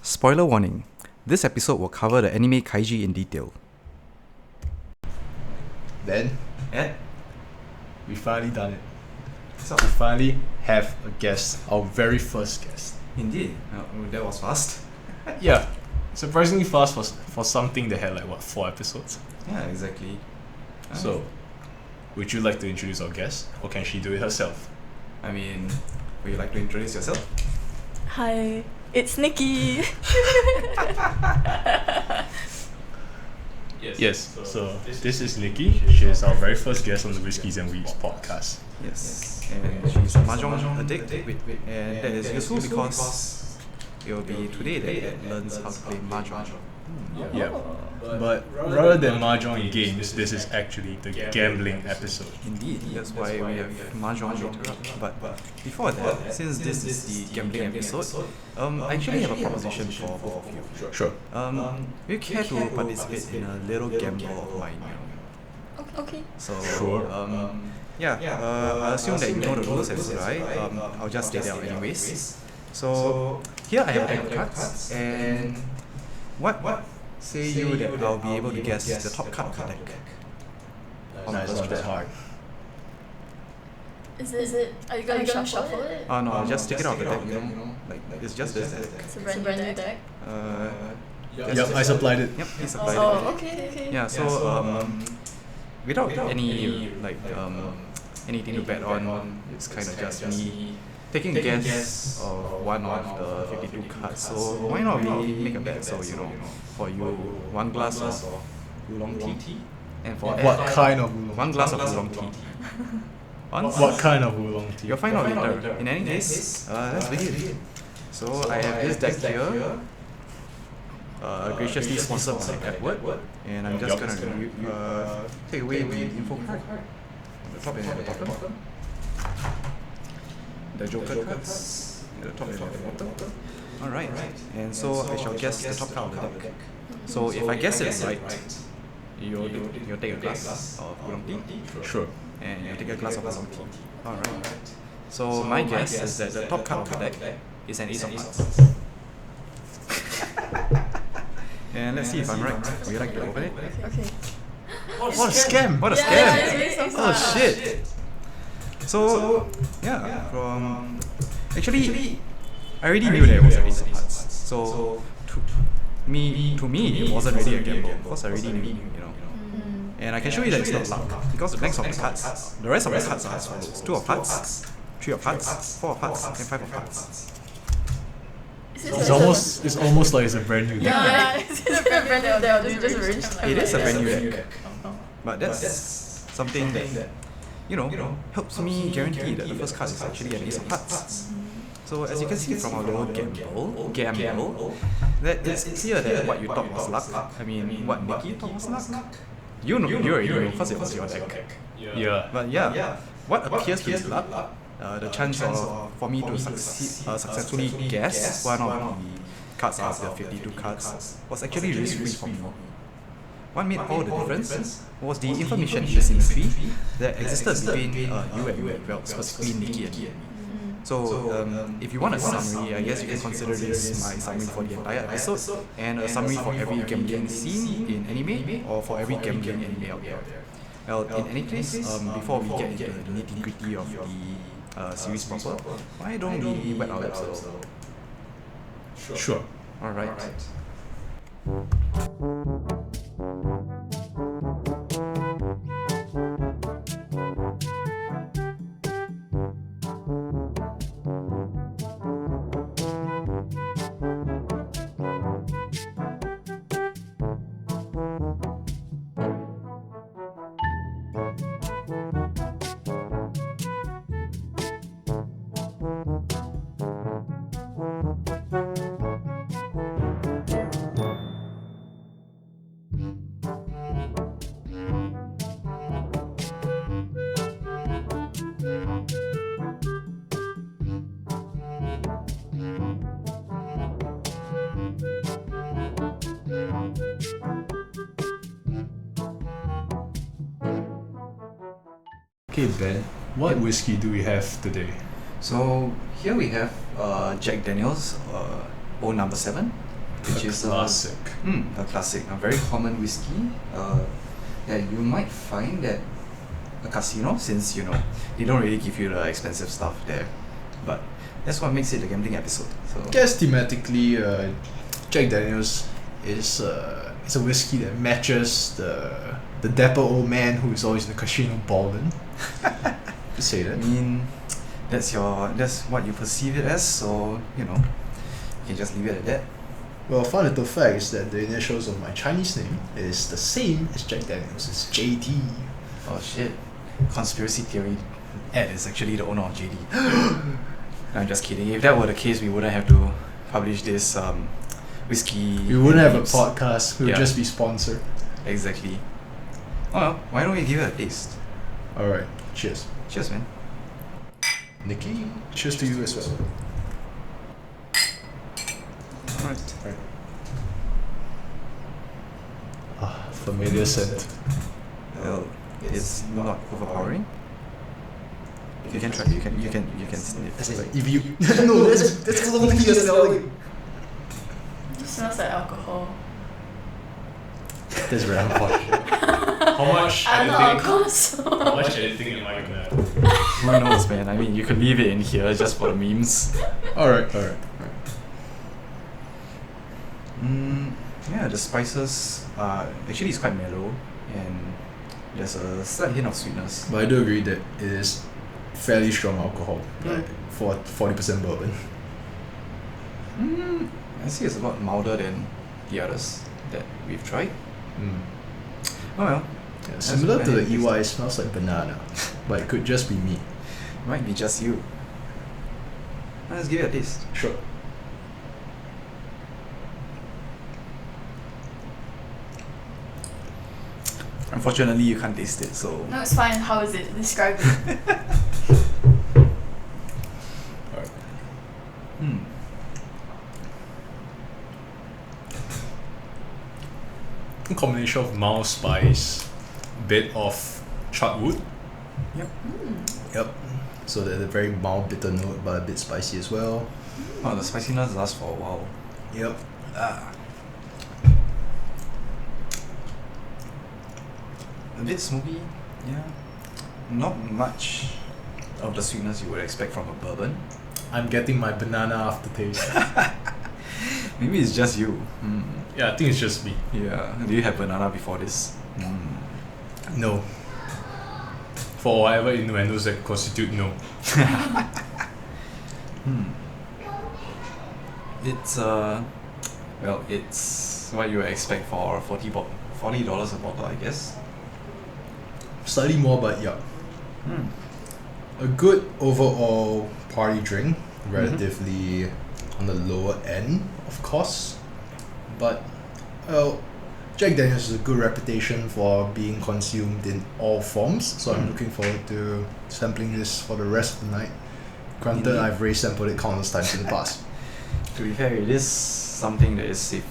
Spoiler warning, this episode will cover the anime Kaiji in detail. Then, Ed? we finally done it. So we finally have a guest, our very first guest. Indeed, that was fast. Yeah, surprisingly fast for something that had 4 episodes. Yeah, exactly. So, would you like to introduce our guest, or can she do it herself? I mean, would you like to introduce yourself? Hi, it's Nikki. Yes, so this is Nikki. She is our very first guest on the Whiskies and Weebs podcast. Yes, and she's a mahjong addict, and that is useful because it will be today that Ed learns how to play mahjong. Yeah, but rather than mahjong and games, this is actually the gambling episode. Indeed, that's why we have mahjong later up. But before that, since this is the gambling episode, I actually have a proposition for both of you. Sure. Do you care to participate in a little gamble of mine? Okay. So, Sure. I assume that you know the rules as well, right? I'll just state it out anyways. So, here I have a deck of cards, and what say you that I'll be able to guess the top card of the deck? Nice, not that hard. Are you going to shuffle it? Oh no, just take it out of the deck, it's just this deck. It's a brand new deck. Yep, I supplied it. Yep, he supplied it. Oh, okay. Yeah, so without any anything to bet on, it's kind of just me taking a guess of one of the 52 cards. So why not we make a bet? So for you, one glass of Oolong Tea, and for What Ed, kind of oolong? one glass of Oolong Tea. What kind of oolong tea? You'll find out later. In any case, let's begin. So I have this deck here, graciously sponsored by Edward, and I'm just gonna take away the info card on the top and at the bottom. The Joker cards at the top and at the bottom. Alright, and so I shall guess the top card of the deck. So if I guess it right, you'll take a glass of Oolong Tea, Sure. and you take a glass of Oolong Tea. Alright. So my guess is that the top card of the deck is an Ace of Hearts. And let's see if I'm right. Would you like to open it? Okay. What a scam! What a Yeah, scam! it's really so Oh fun. shit! So actually, I already knew that it was an Ace of Hearts. So to me, it wasn't really a gamble because I already knew, And I can show you that it's not luck because the blanks of the cards, the rest of the cards are as follows: 2 of hearts, 3 of hearts, 4 of hearts, and 5 of hearts. It's almost like it's a brand new deck. Yeah, it's a brand new deck. You just arranged them. It is a brand new deck, but that's something that helps me guarantee that the first card is actually an Ace of Hearts. So as you can see from our little gamble, that it's clear that what you thought was luck. I mean, what Nikki thought was luck. You already know because it was your deck. Yeah. But what appears to be luck, the chance for me to successfully guess one of the cards out of the 52 cards was actually risk-free for me. What made all the difference was the information asymmetry that existed between you and me, well, specifically Nikki and me. So, if you want a summary, I guess you can consider this my summary for the entire episode, and a summary for every gambling scene in anime, or for every gambling anime out there. Well, in any case, before we get into the nitty-gritty of the series proper, why don't we wet our lips a little? Sure. Alright. Okay, Ben, what whiskey do we have today? So here we have Jack Daniel's Old Number 7, which is classic. A classic, a very common whiskey. Yeah, you might find that a casino, since they don't really give you the expensive stuff there, but that's what makes it a gambling episode. So I guess thematically, Jack Daniels is it's a whiskey that matches the dapper old man who is always in the casino balling. To say I that. mean, that's what you perceive it as. So you can just leave it at that. Well, fun little fact is that the initials of my Chinese name is the same as Jack Daniels. It's JD. Oh shit! Conspiracy theory. Ed is actually the owner of JD. I'm just kidding. If that were the case, we wouldn't have to publish this whiskey. We wouldn't have a Weebs. podcast. We would Yeah. just be sponsored. Exactly. Oh well, why don't we give it a taste? Alright, cheers. Cheers, man. Nikki, cheers to you as well. Alright. Familiar scent. Well, it's not overpowering. You can try. You can sniff. It's like, if you no, that's Oolong Tea you're selling. It smells like alcohol. That's very unfortunate. How much I'm not editing? alcohol, so. How much editing am I gonna? Who knows, man? I mean, you could leave it in here just for the memes. Alright. Yeah, the spices actually is quite mellow, and there's a slight hint of sweetness. But I do agree that it is fairly strong alcohol. Like for 40% bourbon. I see it's a lot milder than the others that we've tried. Oh well, Yeah, similar to the That's EY, it smells like banana. But it could just be me. might be just you. Let's give it a taste. Sure. Unfortunately, you can't taste it, so No, it's fine. How is it? Describe it. Alright. A combination of mild spice, bit of chartwood. Yep. So there's a very mild bitter note, but a bit spicy as well. Oh, the spiciness lasts for a while. Yep. A bit smoky, yeah. Not much of the sweetness you would expect from a bourbon. I'm getting my banana aftertaste. Maybe it's just you. Yeah, I think it's just me. Yeah. Do you have banana before this? No. For whatever innuendos that constitute no. It's well, it's what you would expect for $40 a bottle, I guess. Slightly more, but yeah. A good overall party drink, relatively on the lower end of cost, but well, Jack Daniels has a good reputation for being consumed in all forms, so I'm looking forward to sampling this for the rest of the night. Granted, Indeed. I've raised sampled it countless times in the past. To be fair, it is something that is safe,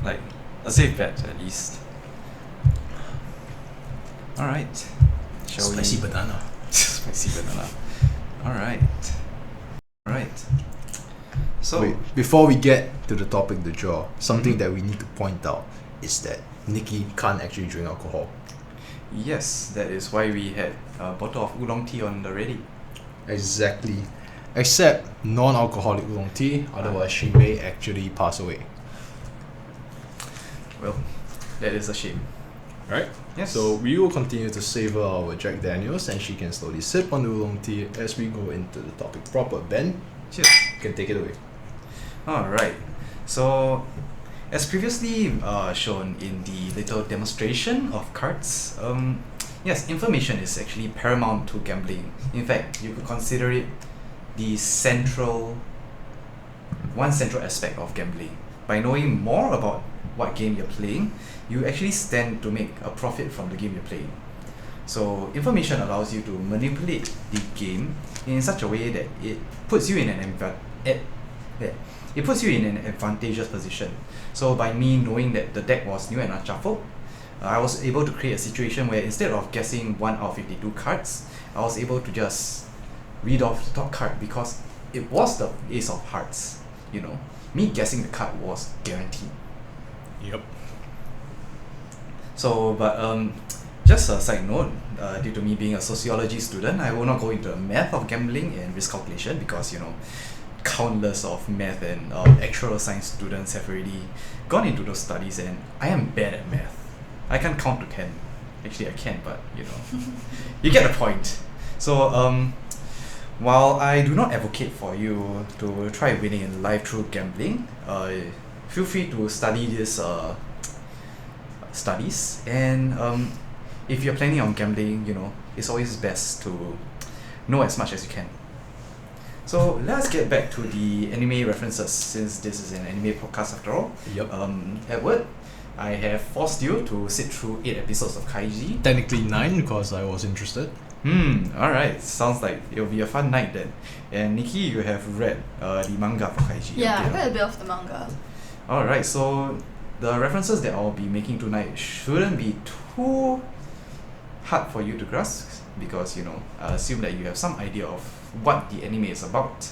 like a safe bet at least. Alright. Shall Spicy we? banana. Spicy banana. Alright. So, Wait, before we get to the topic of the draw, something that we need to point out is that Nikki can't actually drink alcohol. yes, that is why we had a bottle of Oolong Tea on the ready. Exactly. Except non-alcoholic oolong tea, otherwise she may actually pass away. Well, that is a shame. Right? Yes. So we will continue to savor our Jack Daniels and she can slowly sip on the oolong tea as we go into the topic proper. Ben, Cheers. you can take it away. Alright, so as previously shown in the little demonstration of cards, yes, information is actually paramount to gambling. In fact, you could consider it the one central aspect of gambling. By knowing more about what game you're playing, you actually stand to make a profit from the game you're playing. So information allows you to manipulate the game in such a way that it puts you in an advantageous position. So by me knowing that the deck was new and unshuffled, I was able to create a situation where instead of guessing 1 out of 52 cards, I was able to just read off the top card because it was the ace of hearts, me guessing the card was guaranteed. Yep. So, but just a side note, due to me being a sociology student, I will not go into the math of gambling and risk calculation because, countless of math and actual science students have already gone into those studies, and I am bad at math. I can't count to 10. Actually, I can, but you get the point. So, while I do not advocate for you to try winning in life through gambling, feel free to study this studies, and if you're planning on gambling, it's always best to know as much as you can. So let's get back to the anime references, since this is an anime podcast after all. Yep. Edward, I have forced you to sit through 8 episodes of Kaiji. Technically 9 because I was interested. Alright. Sounds like it'll be a fun night then. And Nikki, you have read the manga for Kaiji. Yeah, I okay? read a bit of the manga. Alright, so the references that I'll be making tonight shouldn't be too hard for you to grasp because, I assume that you have some idea of what the anime is about.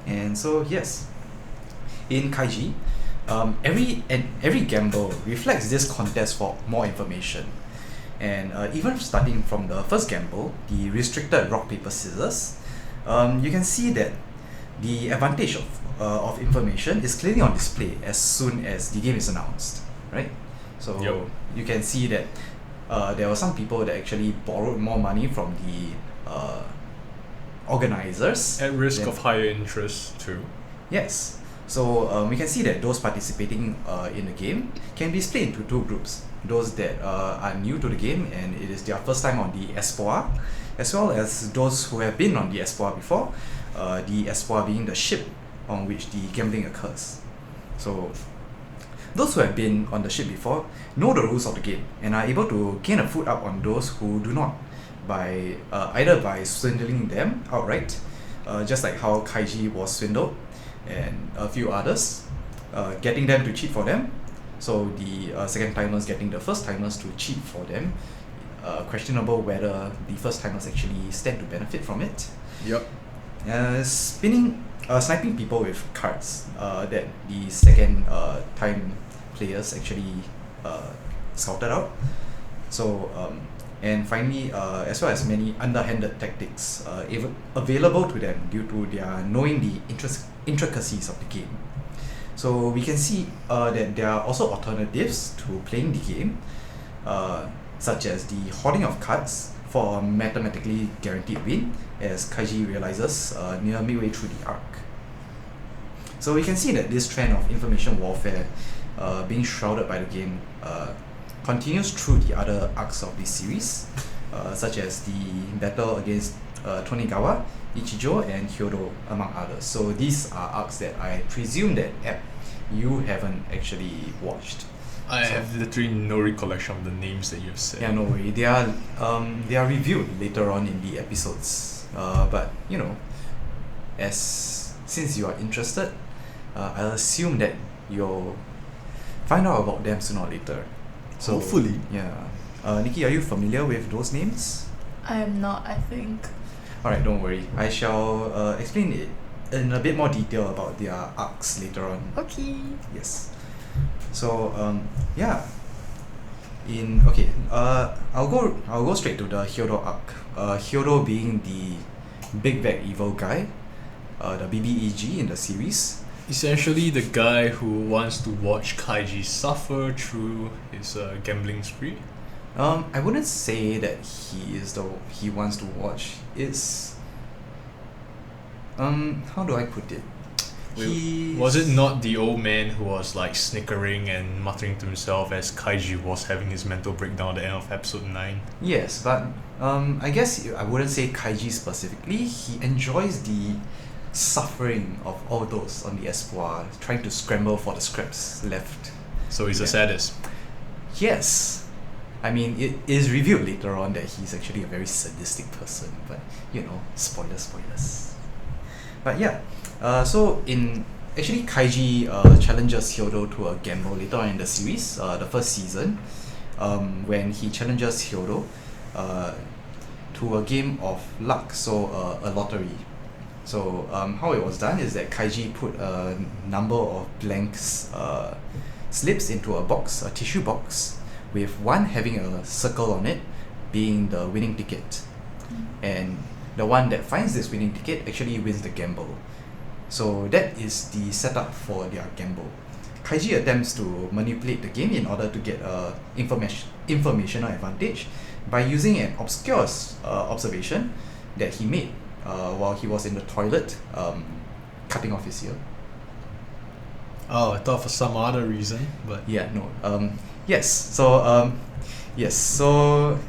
And so, yes, in Kaiji, every gamble reflects this contest for more information. And even starting from the first gamble, the restricted rock, paper, scissors, you can see that the advantage of information is clearly on display as soon as the game is announced, right? So Yep. you can see that there were some people that actually borrowed more money from the organizers. At risk than- of higher interest too. Yes. So we can see that those participating in the game can be split into 2 groups. Those that are new to the game and it is their first time on the Espoir, as well as those who have been on the Espoir before, the Espoir being the ship on which the gambling occurs. So those who have been on the ship before know the rules of the game and are able to gain a foot up on those who do not, by either by swindling them outright, just like how Kaiji was swindled, and a few others, getting them to cheat for them. So the second timers getting the first timers to cheat for them. Questionable whether the first timers actually stand to benefit from it. Yep. Sniping people with cards that the second time players actually scouted out. So and finally, as well as many underhanded tactics available to them due to their knowing the intricacies of the game. So we can see that there are also alternatives to playing the game, such as the hoarding of cards for a mathematically guaranteed win, as Kaiji realizes near midway through the arc. So we can see that this trend of information warfare being shrouded by the game continues through the other arcs of this series, such as the battle against Tonigawa, Ichijo, and Hyodo, among others. So these are arcs that I presume that you haven't actually watched. I have literally no recollection of the names that you've said. Yeah, no worry. They are reviewed later on in the episodes. But since you are interested, I'll assume that you'll find out about them sooner or later. So, Hopefully. Yeah. Nikki, are you familiar with those names? I am not, I think. Alright, don't worry. I shall explain it in a bit more detail about their arcs later on. Okay. Yes. So yeah. I'll go straight to the Hyodo arc. Hyodo being the big bad evil guy, the BBEG in the series. Essentially the guy who wants to watch Kaiji suffer through his gambling spree. I wouldn't say that he wants to watch. It's how do I put it? Was it not the old man who was like snickering and muttering to himself as Kaiji was having his mental breakdown at the end of episode 9? Yes, but I guess I wouldn't say Kaiji specifically. He enjoys the suffering of all those on the Espoir trying to scramble for the scraps left. So he's a sadist. Yes. I mean, it is revealed later on that he's actually a very sadistic person, but spoilers. But yeah, so actually Kaiji challenges Hyodo to a gamble later on in the series, the first season, when he challenges Hyodo to a game of luck, so a lottery. So how it was done is that Kaiji put a number of blanks slips into a box, a tissue box, with one having a circle on it being the winning ticket. And the one that finds this winning ticket actually wins the gamble. So that is the setup for their gamble. Kaiji attempts to manipulate the game in order to get a informational advantage by using an obscure observation that he made while he was in the toilet cutting off his ear. Oh, I thought for some other reason, but Yeah, no. Yes, so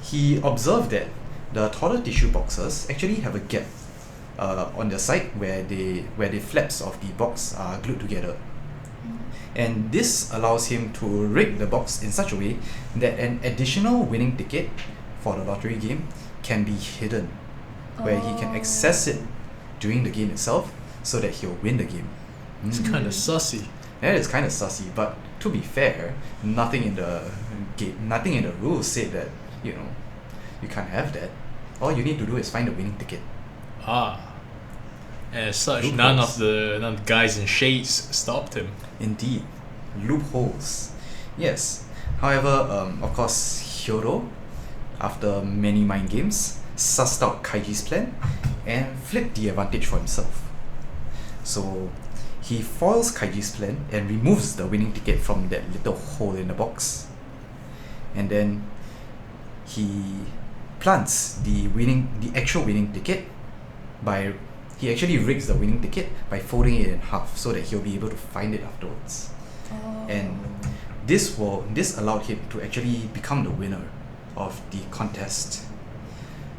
he observed that the taller tissue boxes actually have a gap on the side where the flaps of the box are glued together. And this allows him to rig the box in such a way that an additional winning ticket for the lottery game can be hidden, where he can access it during the game itself so that he'll win the game. it's kind of sussy. That is kind of sussy, but to be fair, nothing in the rules said that, you can't have that. All you need to do is find the winning ticket. As such, Loopholes. none of the guys in shades stopped him. Indeed, loopholes. Yes. However, of course, Hyodo, after many mind games, sussed out Kaiji's plan and flipped the advantage for himself. So he foils Kaiji's plan and removes the winning ticket from that little hole in the box. And then he plants the actual winning ticket by he actually rigs the winning ticket by folding it in half so that he'll be able to find it afterwards. And this allowed him to actually become the winner of the contest.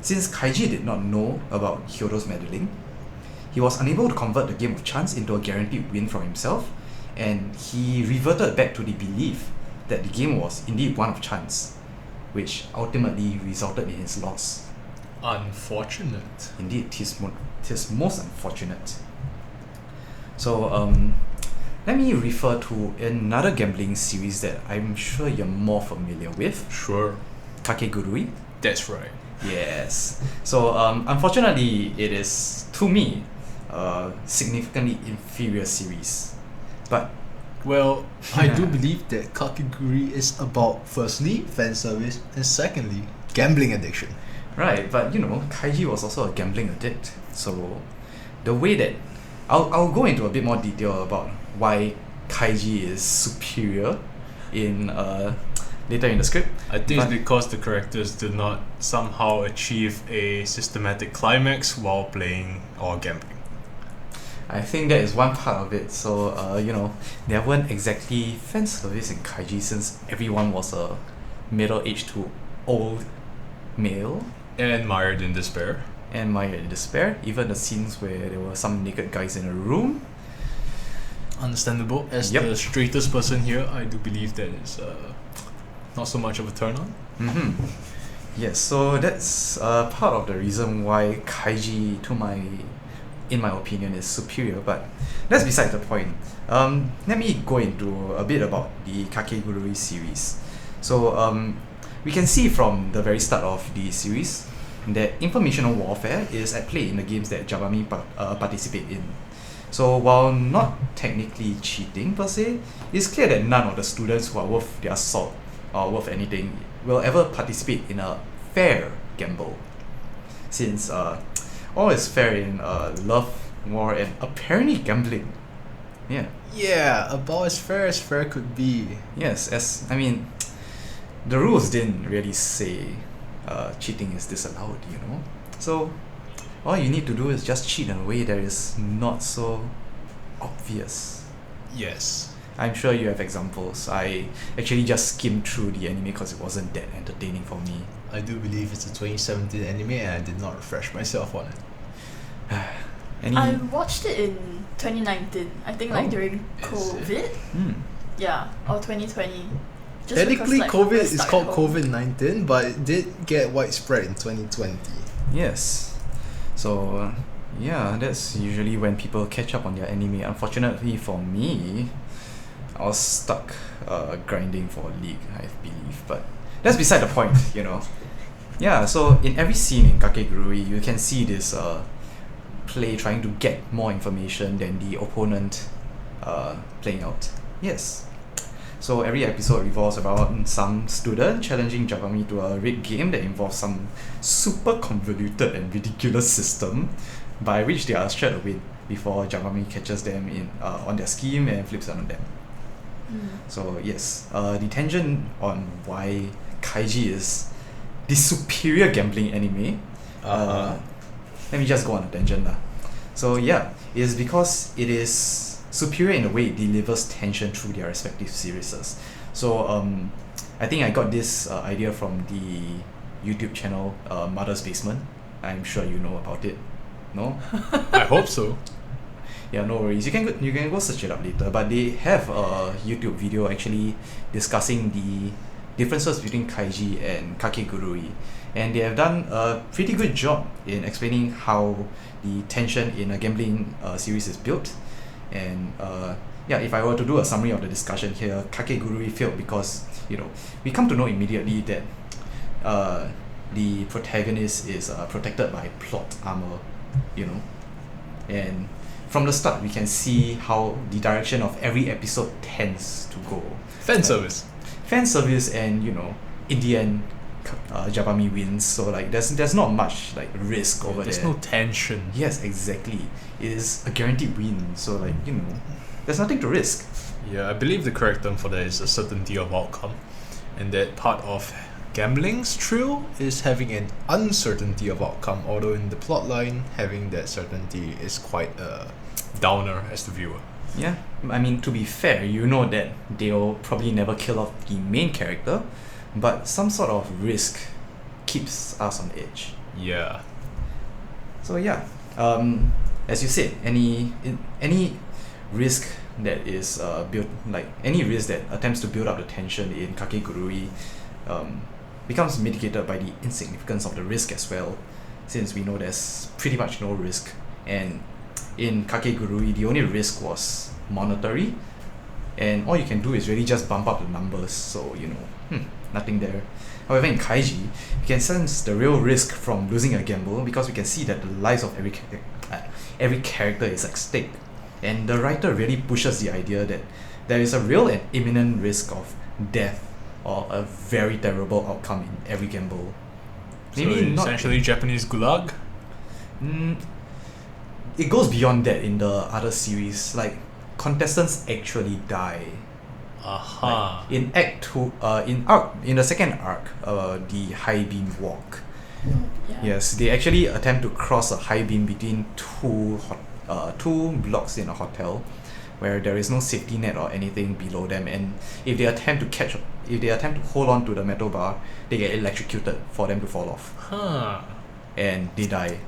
Since Kaiji did not know about Hyodo's meddling, he was unable to convert the game of chance into a guaranteed win for himself, and he reverted back to the belief that the game was indeed one of chance, which ultimately resulted in his loss. Unfortunate. Indeed, tis most unfortunate. So, let me refer to another gambling series that I'm sure you're more familiar with, Sure. Kakegurui. That's right. Yes. So, unfortunately, it is, to me, a significantly inferior series. But Well, I do believe that Kakegurui is about, firstly, fan service, and secondly, gambling addiction. right, but Kaiji was also a gambling addict. So the way that I'll go into a bit more detail about why Kaiji is superior in later in the script. I think But- it's because the characters did not somehow achieve a systematic climax while playing or gambling. I think that is one part of it. So there weren't exactly fan service in Kaiji since everyone was a middle-aged to old male And mired in despair. and mired in despair. Even the scenes where there were some naked guys in a room. Understandable. As Yep. the straightest person here, I do believe that is not so much of a turn on. Yes, so that's part of the reason why Kaiji, in my opinion, is superior. But that's beside the point. Let me go into a bit about the Kakegurui series. So we can see from the very start of the series that informational warfare is at play in the games that Jabami participate in. So while not technically cheating per se, it's clear that none of the students who are worth their salt or worth anything will ever participate in a fair gamble. Since all is fair in love, war, and apparently gambling. Yeah. Yeah, about as fair could be. Yes, the rules didn't really say cheating is disallowed, So all you need to do is just cheat in a way that is not so obvious. Yes. I'm sure you have examples. I actually just skimmed through the anime because it wasn't that entertaining for me. I do believe it's a 2017 anime and I did not refresh myself on it. Any? I watched it in 2019. I think Oh, during is COVID. Hmm. Yeah, or 2020. Just Technically, because, COVID we're is stuck called at home. COVID-19, but it did get widespread in 2020. Yes. So, yeah, that's usually when people catch up on their anime. Unfortunately for me, I was stuck grinding for League, I believe. But that's beside the point, Yeah, so in every scene in Kakegurui, you can see this play trying to get more information than the opponent playing out. Yes. So every episode revolves around some student challenging Japami to a rigged game that involves some super convoluted and ridiculous system by which they are assured to win before Japami catches them on their scheme and flips it on them. So yes, the tangent on why Kaiji is the superior gambling anime. Let me just go on a tangent lah. So yeah, it is because it is superior in the way it delivers tension through their respective series. So I think I got this idea from the YouTube channel Mother's Basement. I'm sure you know about it. No? I hope so. Yeah, no worries. You can go search it up later. But they have a YouTube video actually discussing the differences between Kaiji and Kakegurui, and they have done a pretty good job in explaining how the tension in a gambling series is built. And yeah, if I were to do a summary of the discussion here, Kakegurui failed because we come to know immediately that the protagonist is protected by plot armor, and from the start we can see how the direction of every episode tends to go. Fan service, and in the end Japami wins, so like there's not much like risk over there's there. no tension. Yes, exactly. It is a guaranteed win, so like there's nothing to risk. Yeah, I believe the correct term for that is a certainty of outcome, and that part of gambling's thrill is having an uncertainty of outcome, although in the plotline having that certainty is quite a downer as the viewer. Yeah, I mean, to be fair, that they'll probably never kill off the main character, but some sort of risk keeps us on edge. Yeah. So yeah, as you said, any risk that is built, like any risk that attempts to build up the tension in Kakegurui, becomes mitigated by the insignificance of the risk as well, since we know there's pretty much no risk. And in Kakegurui, the only risk was monetary, and all you can do is really just bump up the numbers, so nothing there. However, in Kaiji, you can sense the real risk from losing a gamble because we can see that the lives of every character is at stake, and the writer really pushes the idea that there is a real and imminent risk of death or a very terrible outcome in every gamble. Maybe so essentially Japanese gulag? It goes beyond that in the other series. Like, contestants actually die. Aha. Like, in Act 2, in the second arc, the high beam walk. Yeah. Yes, they actually attempt to cross a high beam between two blocks in a hotel, where there is no safety net or anything below them, and if they attempt to hold on to the metal bar, they get electrocuted for them to fall off. And they die.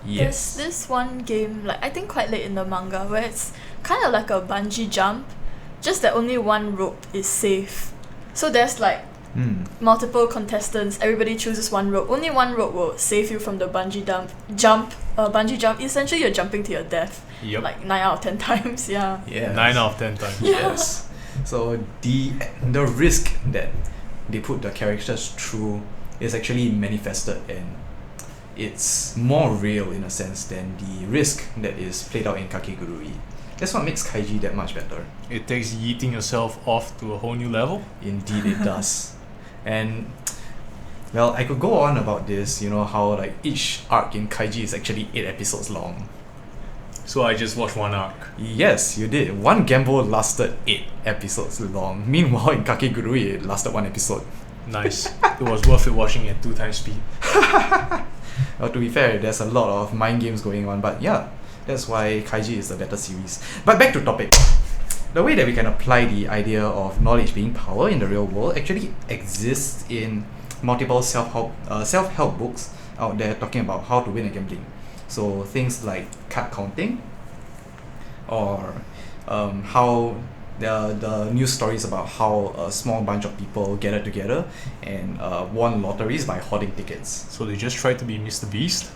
Yes. There's this one game, like I think quite late in the manga, where it's kind of like a bungee jump, just that only one rope is safe. So there's like multiple contestants, everybody chooses one rope. Only one rope will save you from the bungee jump. Essentially you're jumping to your death. Yep. Like 9 out of 10 times, yeah. Yes. 9 out of 10 times. Yes. So the risk that they put the characters through is actually manifested, and it's more real in a sense than the risk that is played out in Kakegurui. That's what makes Kaiji that much better. It takes yeeting yourself off to a whole new level. Indeed it does. And well, I could go on about this, how like each arc in Kaiji is actually 8 episodes long. So I just watched one arc. Yes, you did. One gamble lasted 8 episodes long. Meanwhile, in Kakegurui, it lasted 1 episode. Nice. It was worth it watching at 2 times speed. Well, to be fair, there's a lot of mind games going on, but yeah, that's why Kaiji is the better series. But back to topic. The way that we can apply the idea of knowledge being power in the real world actually exists in multiple self-help books out there talking about how to win a gambling. So things like card counting, or how the news stories about how a small bunch of people gathered together and won lotteries by hoarding tickets. So they just tried to be Mr. Beast?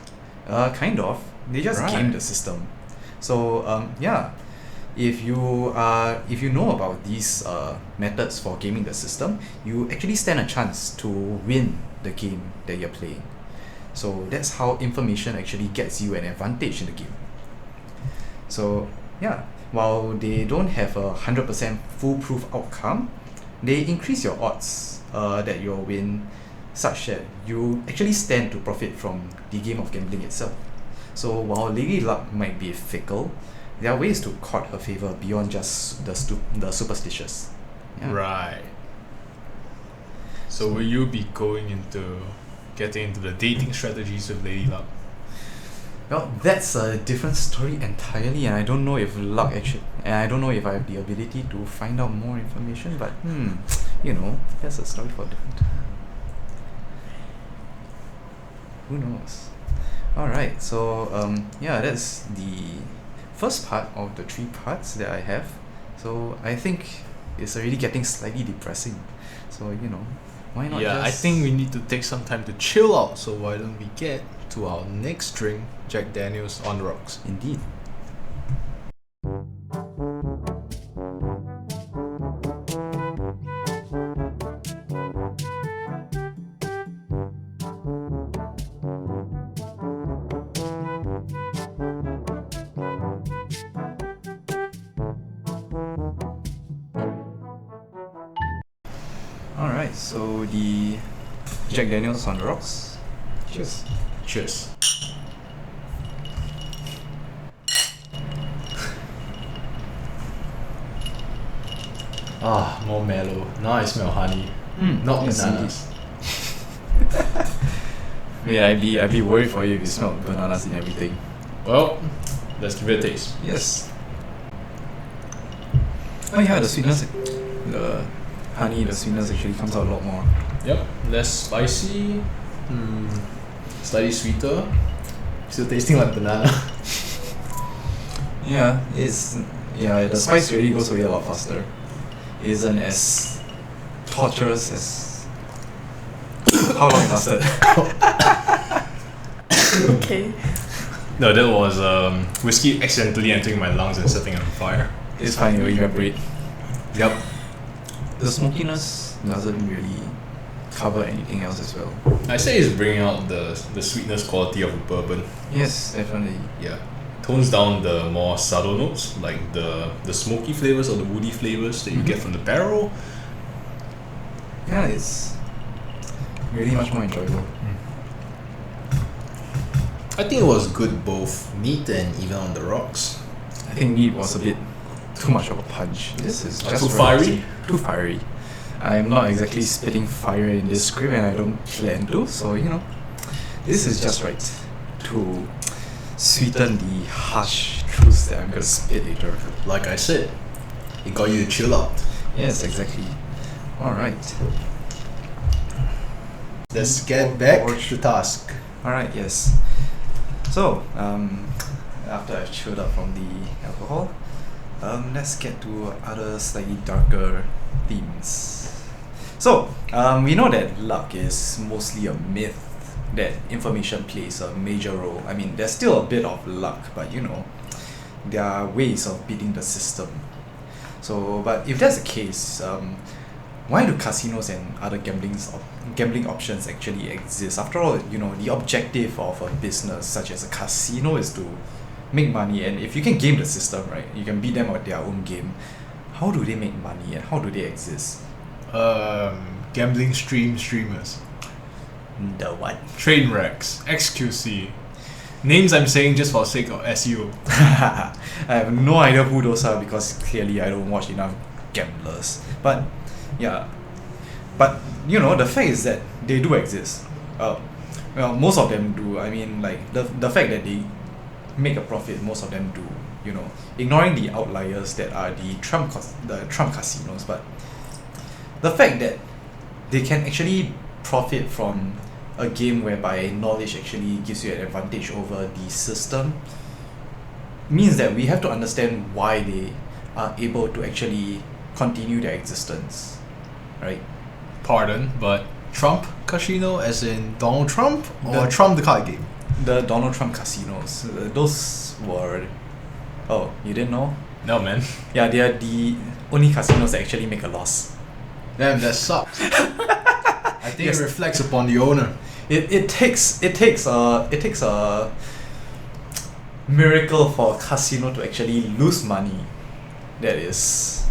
Kind of. They just gamed the system. So yeah, if you know about these methods for gaming the system, you actually stand a chance to win the game that you're playing. So that's how information actually gets you an advantage in the game. So yeah, while they don't have a 100% foolproof outcome, they increase your odds that you'll win, such that you actually stand to profit from the game of gambling itself. So while Lady Luck might be fickle, there are ways to court her favor beyond just the superstitious. Yeah. Right. So will you be getting into the dating strategies with Lady Luck? Well, that's a different story entirely, and I don't know if I have the ability to find out more information, but that's a story for different time. Who knows? Alright, so that's the first part of the 3 parts that I have. So I think it's already getting slightly depressing. So, why not I think we need to take some time to chill out, so why don't we get to our next drink, Jack Daniel's on the rocks. Indeed. Alright, so the Jack Daniel's on the rocks. Cheers. Cheers. More mellow. Now I smell honey. Not yes, bananas. Yeah, I'd be worried for you if you smelled bananas and everything. Well, let's give it a taste. Yes. Oh yeah, the sweetness, the honey, the sweetness actually comes out a lot more. Yep, less spicy, slightly sweeter, still tasting like banana. Yeah, the spice really goes away a lot faster. It isn't as torturous as how long it lasted. Okay. No, that was whiskey accidentally entering my lungs and setting it on fire. It's fine, it will evaporate. Yep. The smokiness doesn't really cover anything else as well. I say it's bringing out the sweetness quality of a bourbon. Yes, definitely. Yeah. Tones down the more subtle notes, like the smoky flavors or the woody flavors that you get from the barrel. Yeah, it's really much more enjoyable. I think it was good both neat and even on the rocks. I think meat was a bit too much of a punch. This is just Too fiery? Too fiery. I'm not exactly spitting fire in this script, and I don't plan to, so this is just right to sweeten the harsh truths that I'm gonna spit later. Like I said, it got you to chill out. Yes, exactly. Alright. Let's get back to task. Alright, yes. So, after I've chilled up from the alcohol, let's get to other slightly darker themes. So, we know that luck is mostly a myth, that information plays a major role. I mean, there's still a bit of luck, but there are ways of beating the system. So, but if that's the case, why do casinos and other gambling options actually exist? After all, the objective of a business such as a casino is to make money, and if you can game the system, right, you can beat them at their own game. How do they make money and how do they exist? Gambling streamers. The what? Train wrecks. XQC. Names I'm saying just for sake of SEO. I have no idea who those are because clearly I don't watch enough gamblers. But yeah, the fact is that they do exist. Well, most of them do. I mean, like the fact that they make a profit, most of them do. Ignoring the outliers that are the Trump casinos, but the fact that they can actually profit from a game whereby knowledge actually gives you an advantage over the system means that we have to understand why they are able to actually continue their existence, right? Pardon, but Trump casino as in Donald Trump or The- Trump the card game? The Donald Trump casinos, those were... Oh, you didn't know? No, man. Yeah, they are the only casinos that actually make a loss. Damn, that sucks. I think Yes. it reflects upon the owner. it takes a miracle for a casino to actually lose money. That is,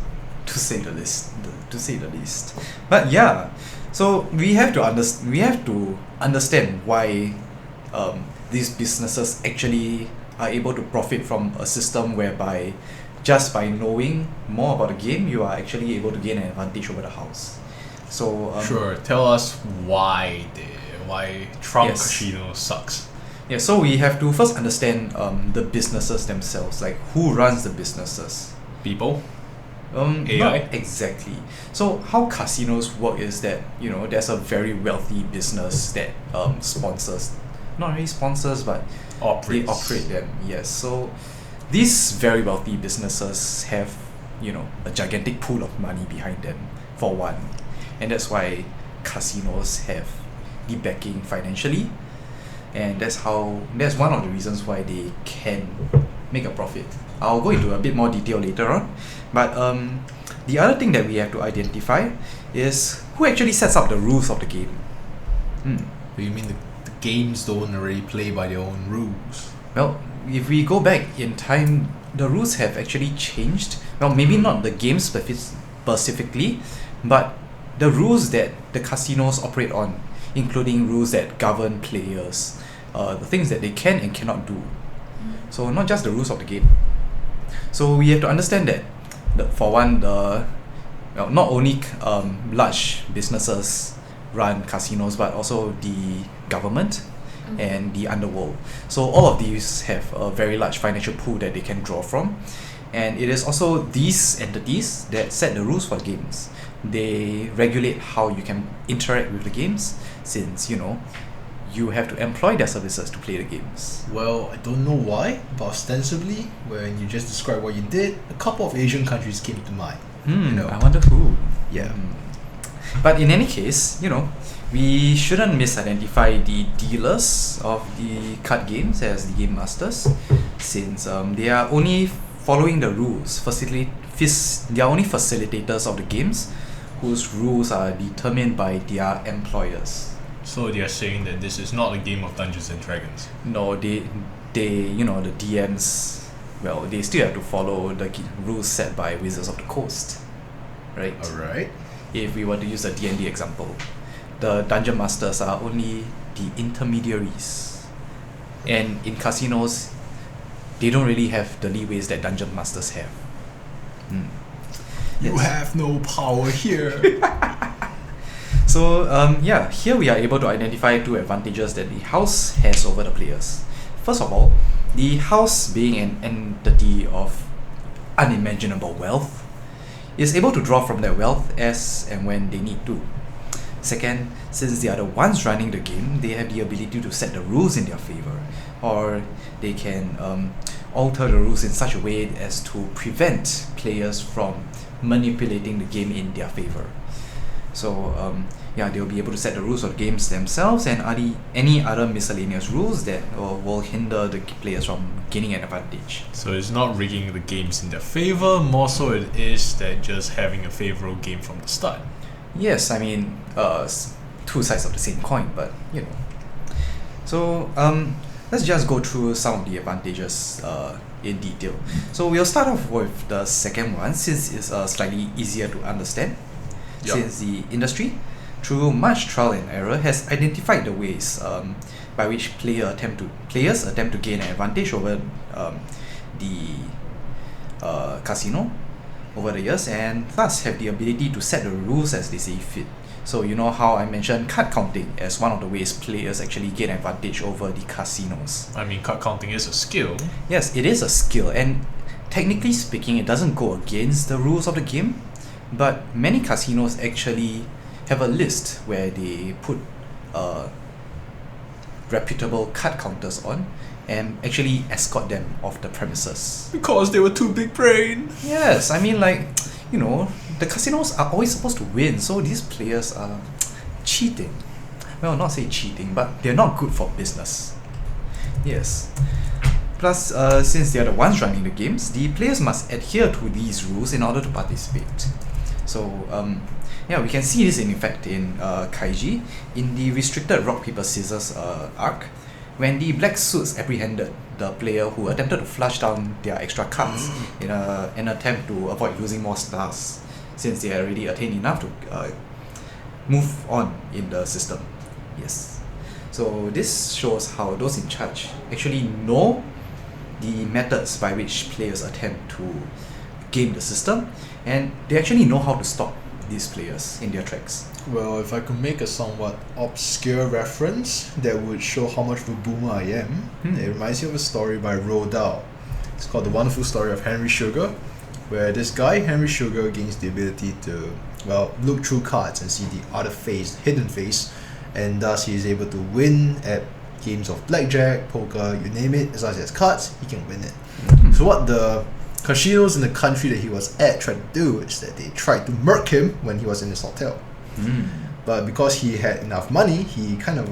to say the least. But yeah, so we have to understand why these businesses actually are able to profit from a system whereby just by knowing more about the game, you are actually able to gain an advantage over the house. So Sure, tell us why Trump Yes. Casino sucks. yeah, so we have to first understand the businesses themselves, like who runs the businesses. People? Not AI? exactly. So how casinos work is that, you know, there's a very wealthy business that sponsors, not really sponsors, but they Operates. operate them. Yes. So these very wealthy businesses have, you know, a gigantic pool of money behind them, for one, and that's why casinos have the backing financially, and that's one of the reasons why they can make a profit. I'll go into a bit more detail later on, but the other thing that we have to identify is who actually sets up the rules of the game. You mean the games don't already play by their own rules? Well, if we go back in time, the rules have actually changed. Well, maybe not the game specifically, but the rules that the casinos operate on, including rules that govern players, the things that they can and cannot do. So not just the rules of the game. So we have to understand that, for one, not only large businesses run casinos, but also the government and the underworld. So all of these have a very large financial pool that they can draw from, and it is also these entities that set the rules for games. They regulate how you can interact with the games, since, you know, you have to employ their services to play the games. Well, I don't know why, but ostensibly, when you just described what you did, a couple of Asian countries came to mind. I wonder who. Yeah. But in any case, you know, we shouldn't misidentify the dealers of the card games as the game masters, since they are only following the rules. They are only facilitators of the games, whose rules are determined by their employers. So they are saying that this is not a game of Dungeons and Dragons. No, they you know, the DMs, well, they still have to follow the rules set by Wizards of the Coast, right? Alright. If we were to use a D&D example, the dungeon masters are only the intermediaries, and in casinos, they don't really have the leeways that dungeon masters have. You Yes. have no power here. So here we are able to identify two advantages that the house has over the players. First of all, the house, being an entity of unimaginable wealth, is able to draw from that wealth as and when they need to. Second, since they are the ones running the game, they have the ability to set the rules in their favor, or they can alter the rules in such a way as to prevent players from manipulating the game in their favor. So they'll be able to set the rules of the games themselves, and any other miscellaneous rules that will hinder the players from gaining an advantage. So it's not rigging the games in their favor, more so it is that just having a favorable game from the start. Yes, I mean, two sides of the same coin, but you know. So let's just go through some of the advantages in detail. So we'll start off with the second one, since it's slightly easier to understand. Yup. Since the industry, through much trial and error, has identified the ways by which players attempt to gain an advantage over the casino over the years, and thus have the ability to set the rules as they see fit. So you know how I mentioned card counting as one of the ways players actually gain advantage over the casinos. I mean, card counting is a skill. Yes, it is a skill, and technically speaking, it doesn't go against the rules of the game, but many casinos actually have a list where they put reputable card counters on and actually escort them off the premises. Because they were too big brain. Yes, I mean, like, you know, the casinos are always supposed to win, so these players are cheating. Well, not say cheating, but they're not good for business. Yes. Plus, since they are the ones running the games, the players must adhere to these rules in order to participate. So, Yeah, we can see this in effect in Kaiji, in the restricted rock paper scissors arc, when the black suits apprehended the player who attempted to flush down their extra cards in an attempt to avoid losing more stars, since they had already attained enough to move on in the system. Yes. So this shows how those in charge actually know the methods by which players attempt to game the system, and they actually know how to stop these players in their tracks. Well, if I could make a somewhat obscure reference that would show how much of a boomer I am, it reminds me of a story by Roald Dahl. It's called The Wonderful Story of Henry Sugar, where this guy, Henry Sugar, gains the ability to, look through cards and see the other face, hidden face, and thus he is able to win at games of blackjack, poker, you name it. As long as he has cards, he can win it. So what the casinos in the country that he was at tried to do is that they tried to murk him when he was in his hotel. But because he had enough money, he kind of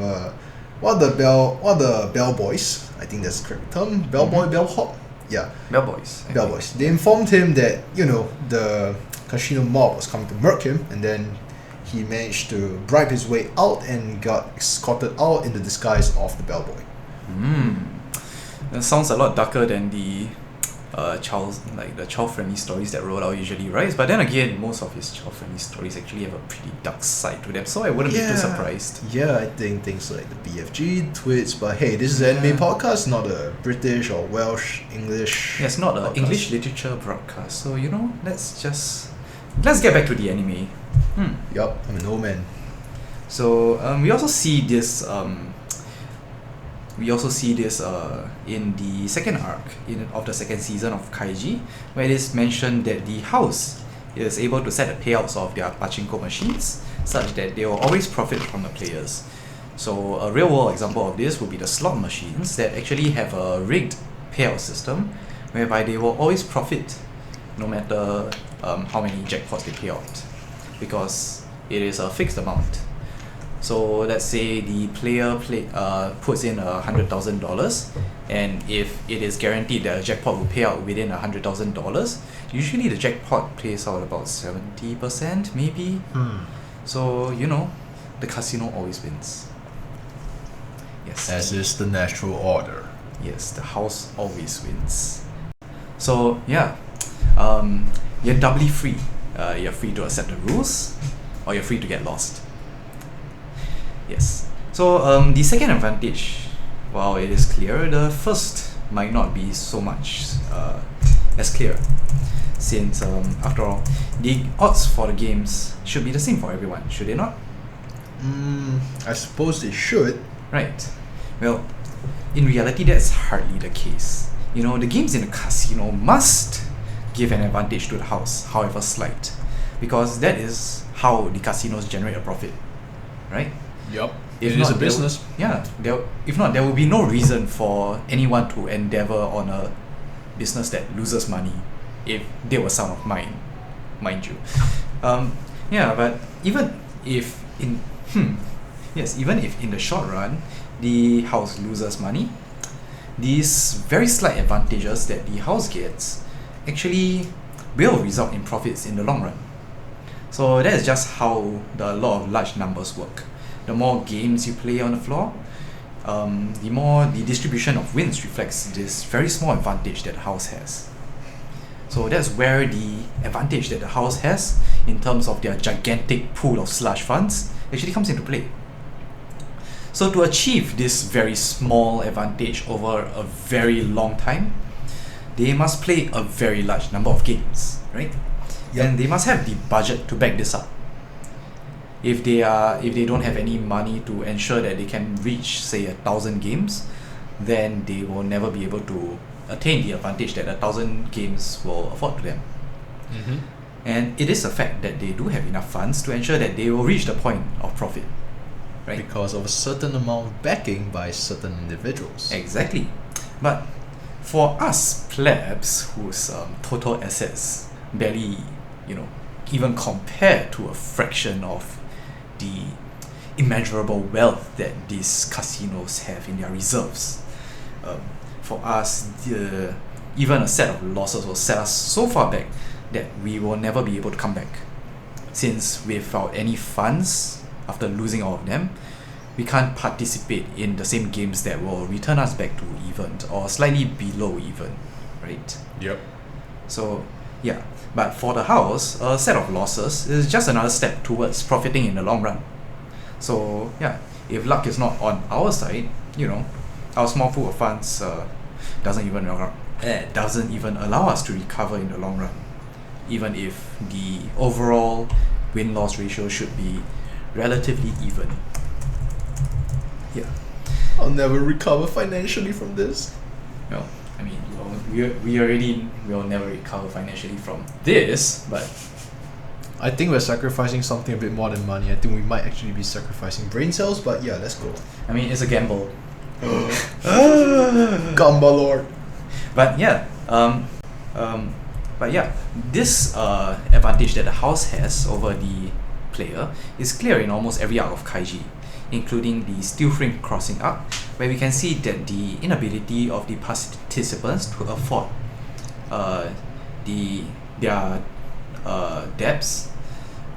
one of the bellboys, I think that's the correct term, bellboy, bellhop, yeah, Bellboys. bellboys. They informed him that the casino mob was coming to murk him, and then he managed to bribe his way out and got escorted out in the disguise of the bellboy. That sounds a lot darker than the child-friendly stories that Roald Dahl usually writes. But then again, most of his child-friendly stories actually have a pretty dark side to them, so I wouldn't be too surprised. Yeah, I think things like the BFG, Twits, but hey, this is an anime podcast, not a British or Welsh, English. Yeah, it's not an podcast. English literature broadcast, so let's get back to the anime. Yup, I'm an old man. So we also see this in the second arc of the second season of Kaiji, where it is mentioned that the house is able to set the payouts of their pachinko machines such that they will always profit from the players. So a real world example of this would be the slot machines that actually have a rigged payout system whereby they will always profit no matter how many jackpots they pay out, because it is a fixed amount. So let's say the player puts in $100,000, and if it is guaranteed that a jackpot will pay out within $100,000, usually the jackpot pays out about 70% maybe. So the casino always wins. Yes. As is the natural order. Yes, the house always wins. So yeah, you're doubly free. You're free to accept the rules, or you're free to get lost. Yes. So the second advantage, while it is clear, the first might not be so much as clear, since after all, the odds for the games should be the same for everyone, should they not? I suppose they should. Right. Well, in reality, that's hardly the case. The games in the casino must give an advantage to the house, however slight, because that is how the casinos generate a profit, right? Yup. If It not, is a there business. if not, there will be no reason for anyone to endeavor on a business that loses money, if they were sound of mind you. But even if in the short run the house loses money, these very slight advantages that the house gets actually will result in profits in the long run. So that is just how the law of large numbers work. The more games you play on the floor, the more the distribution of wins reflects this very small advantage that the house has. So that's where the advantage that the house has in terms of their gigantic pool of slush funds actually comes into play. So to achieve this very small advantage over a very long time, they must play a very large number of games, right? Yep. And they must have the budget to back this up. If they don't have any money to ensure that they can reach, say, 1,000 games, then they will never be able to attain the advantage that 1,000 games will afford to them. And it is a fact that they do have enough funds to ensure that they will reach the point of profit, right? Because of a certain amount of backing by certain individuals. Exactly. But for us plebs whose total assets barely, even compare to a fraction of the immeasurable wealth that these casinos have in their reserves, for us, even a set of losses will set us so far back that we will never be able to come back. since without any funds, after losing all of them, we can't participate in the same games that will return us back to even or slightly below even, right? Yep. So, yeah. But for the house, a set of losses is just another step towards profiting in the long run. So, yeah, if luck is not on our side, our small pool of funds doesn't even allow us to recover in the long run, even if the overall win-loss ratio should be relatively even. Yeah. I'll never recover financially from this. Well, I mean, we already will never recover financially from this, but I think we're sacrificing something a bit more than money. I think we might actually be sacrificing Brain cells, but yeah, let's go. I mean, it's a gamble. Gamba Lord. But yeah, this advantage that the house has over the player is clear in almost every arc of Kaiji, including the steel frame crossing arc, where we can see that the inability of the participants to afford their debts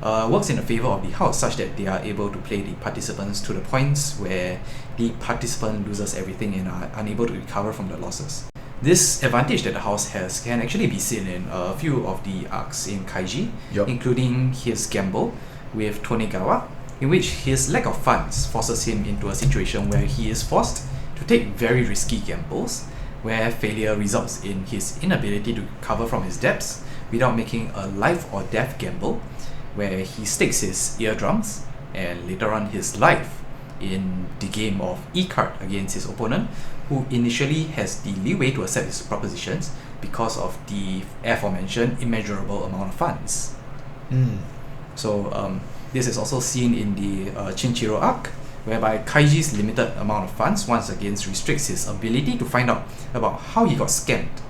works in the favor of the house, such that they are able to play the participants to the points where the participant loses everything and are unable to recover from the losses. This advantage that the house has can actually be seen in a few of the arcs in Kaiji, including his gamble with Tonegawa, in which his lack of funds forces him into a situation where he is forced to take very risky gambles, where failure results in his inability to recover from his debts without making a life or death gamble, where he stakes his eardrums and later on his life in the game of E-card against his opponent, who initially has the leeway to accept his propositions because of the aforementioned immeasurable amount of funds. So this is also seen in the Chinchiro arc, whereby Kaiji's limited amount of funds once again restricts his ability to find out about how he got scammed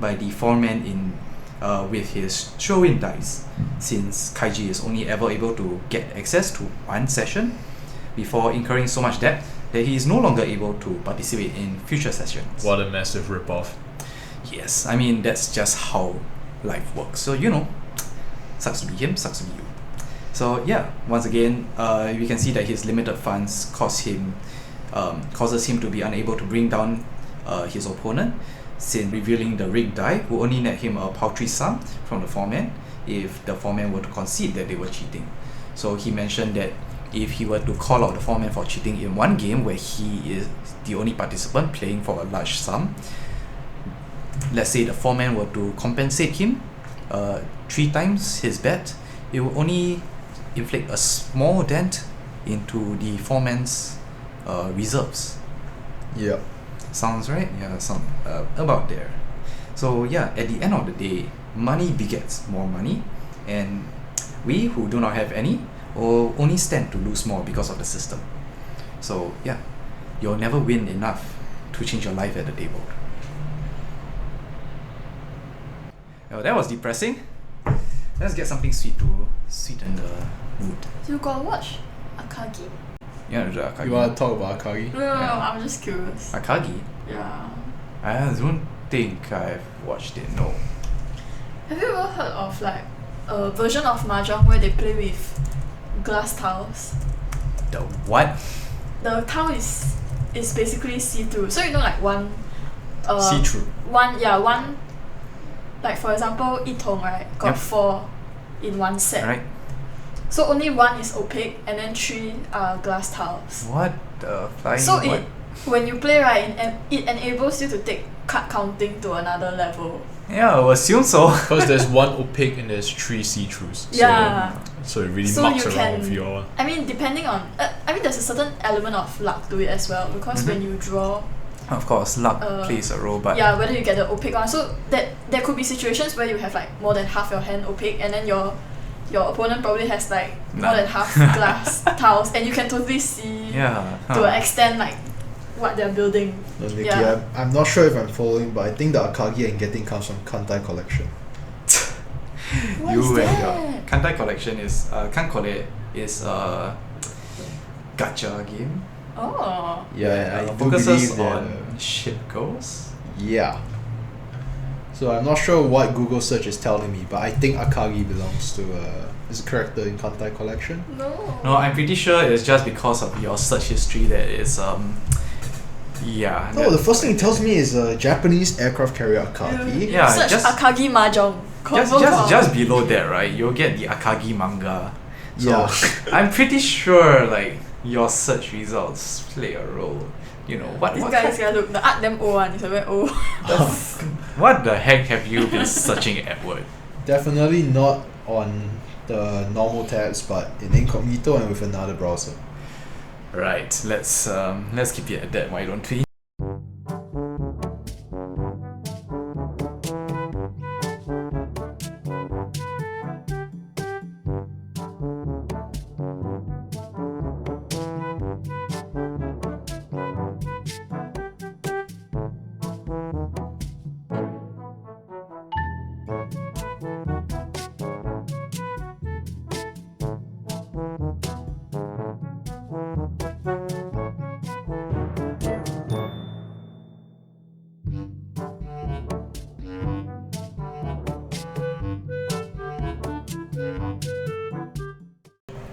by the foreman in with his show-in dice, since Kaiji is only ever able to get access to one session before incurring so much debt that he is no longer able to participate in future sessions. What a massive ripoff. Yes, I mean, that's just how life works. So, sucks to be him, sucks to be you. So yeah, once again, we can see that his limited funds causes him to be unable to bring down his opponent, since revealing the rigged die will only net him a paltry sum from the foreman if the foreman were to concede that they were cheating. So he mentioned that if he were to call out the foreman for cheating in one game where he is the only participant playing for a large sum, let's say the foreman were to compensate him 3 times his bet, it will only inflict a small dent into the foreman's reserves. Yeah. Sounds right? Yeah, about there. So yeah, at the end of the day, money begets more money, and we who do not have any will only stand to lose more because of the system. So yeah, you'll never win enough to change your life at the table. Well, that was depressing. Let's get something sweet to sweeten the mood. You got watch Akagi? Yeah, the Akagi. You want to talk about Akagi? No, I'm just curious. Akagi? Yeah. I don't think I've watched it, no. Have you ever heard of like a version of Mahjong where they play with glass tiles? The what? The tile is basically see-through. So like one See-through. One like for example, 一筒, right? Got 4 in one set. Right. So only 1 is opaque and then 3 are glass tiles. What the flying So what? when you play, right, it enables you to take card counting to another level. Yeah, I would assume so. Because there's 1 opaque and there's 3 see-throughs. Yeah. So it really So mucks you around can- with your... I mean, depending on... there's a certain element of luck to it as well, because when you draw... Of course, luck plays a role, but Yeah, whether you get the opaque one. So there could be situations where you have like more than half your hand opaque, and then your opponent probably has like more than half glass tiles, and you can totally see to an extent like what they're building. No, Nikki, Yeah. I'm not sure if I'm following, but I think the Akagi and getting comes from Kantai collection. What you is and that? your Kantai collection is Kankore is a gacha game. Oh. Yeah, I do focuses believe that, on ship goals. yeah. So So I'm not sure what Google search is telling me, but I think Akagi belongs to is a character in Kantai collection. No, I'm pretty sure it's just because of your search history that is yeah. No, the first thing it tells me is a Japanese aircraft carrier Akagi. Yeah, Search just- Akagi Mahjong. Just below that, right, you'll get the Akagi manga. So Yeah. I'm pretty sure like your search results play a role. You know what? This What, guy is gonna look. The art damn old one. It's a very old. what the heck have you been searching at, word? Definitely not on the normal tabs, but in incognito and with another browser. Right. Let's keep it at that. Why don't we?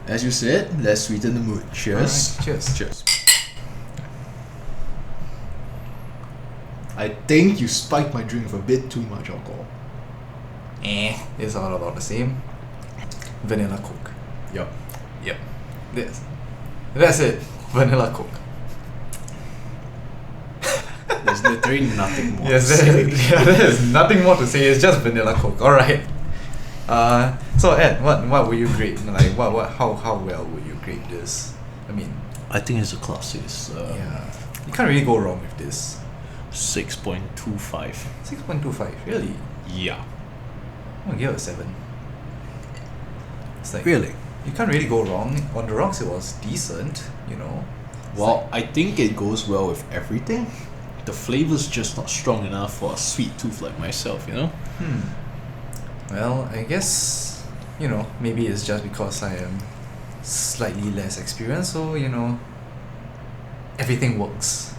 As you said, let's sweeten the mood. Cheers. Alright, cheers. Cheers. I think you spiked my drink with a bit too much alcohol. It's all about the same. Vanilla Coke. Yup. Yep. That's it. Vanilla Coke. There's literally nothing more. Yes, to say. there's nothing more to say. It's just vanilla Coke. All right. So Ed, what would you grade? Like, how well would you grade this? I mean, I think it's a classic. yeah, you can't really go wrong with this. 6.25. 6.25, really? Yeah. I'm gonna give it a 7. It's like Really? you can't really go wrong. On the rocks, it was decent. You know. It's Well, I think it goes well with everything. The flavor's just not strong enough for a sweet tooth like myself, you know? Well, I guess, you know, maybe it's just because I am slightly less experienced, so, you know, everything works.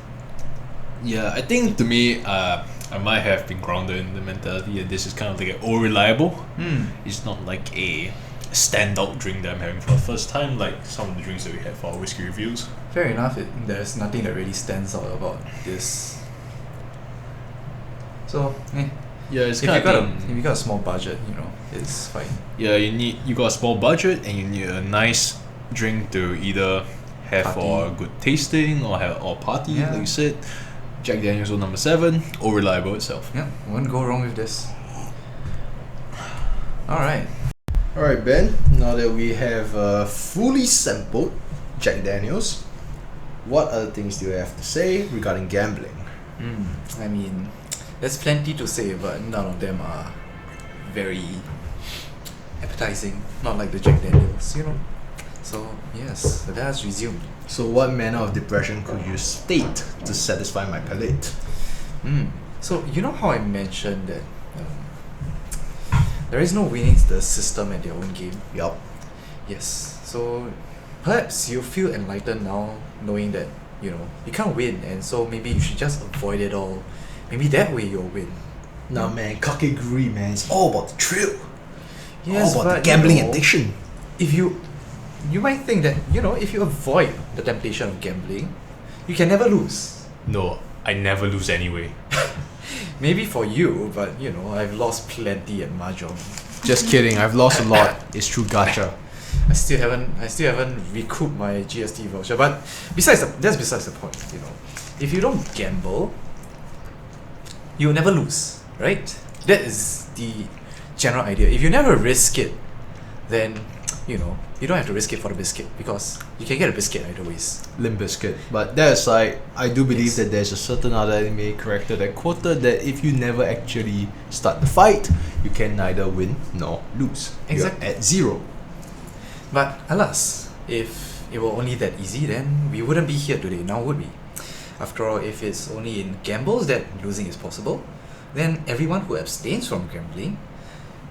Yeah, I think to me, I might have been grounded in the mentality that this is kind of like an all-reliable. It's not like a standout drink that I'm having for the first time, like some of the drinks that we had for our whiskey reviews. Fair enough, there's nothing that really stands out about this. So, Yeah, it's if kind you got a small budget, you know, it's fine. Yeah, you got a small budget and you need a nice drink to either have for a Party. good tasting or party, Yeah. like you said. Jack Daniel's was number 7, all reliable itself. Yeah, won't go wrong with this. Alright. Alright, Ben, now that we have fully sampled Jack Daniels, what other things do you have to say regarding gambling? I mean, there's plenty to say, but none of them are very appetizing, not like the Jack Daniels, you know. So, yes, that's resumed. So what manner of depression could you state to satisfy my palate? So, you know how I mentioned that there is no winning the system at their own game? Yup. Yes. So, perhaps you feel enlightened now, knowing that, you know, you can't win, and so maybe you should just avoid it all. Maybe that way you'll win. Nah man, kakeguri man, it's all about the thrill. Yes, all about the but, gambling you know, addiction. If you might think that, you know, if you avoid the temptation of gambling, you can never lose. No, I never lose anyway. Maybe for you, but you know, I've lost plenty at mahjong. Just kidding, I've lost a lot. It's true gacha. I still haven't recouped my GST voucher. But that's besides the point. You know, if you don't gamble, you'll never lose, right? That is the general idea. If you never risk it, then you know you don't have to risk it for the biscuit, because you can get a biscuit either ways. Limp Bizkit. But that aside, I do believe Yes. that there's a certain other anime character that quoted that if you never actually start the fight, you can neither win nor lose. Exactly. You're at 0. But alas, if it were only that easy, then we wouldn't be here today, now would we? After all, if it's only in gambles that losing is possible, then everyone who abstains from gambling